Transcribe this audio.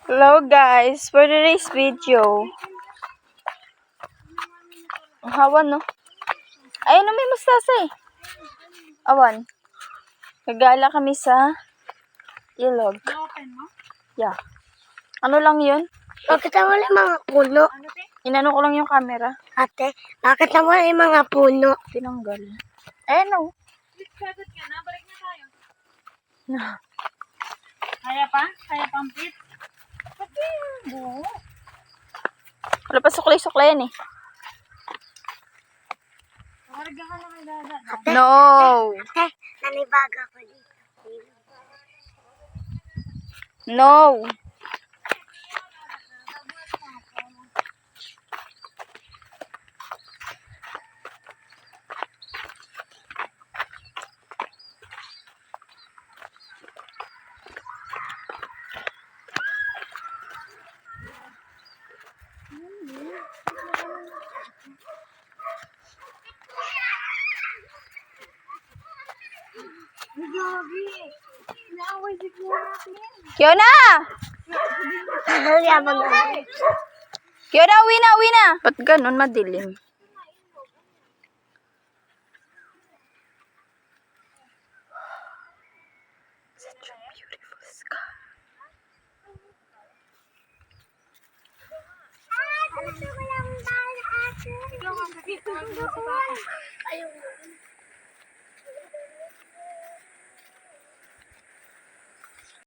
Hello guys, for today's video. Ang hawan no? Ayun may mustasa eh. Awan. Gagala kami sa ilog. Yeah. Ano lang yun? Bakit naman yung mga puno? Inano ko lang yung camera. Ate, bakit naman yung mga puno? Tinanggal. Ayun no. Sagot ka na, balik na tayo. Kaya pa? Kaya pang pit? Pati mo. Wala pa suklay-suklay yan eh. Makarga ka na kay Dada. No. Ate, nanibaga ko dito. No. Naaway si Kuya natin. Kiona! Yabang na. Kiona, uwi na, uwi na. Ba't ganun madilim? Such a beautiful sky. Gusto ko lang ba ate? Ayun.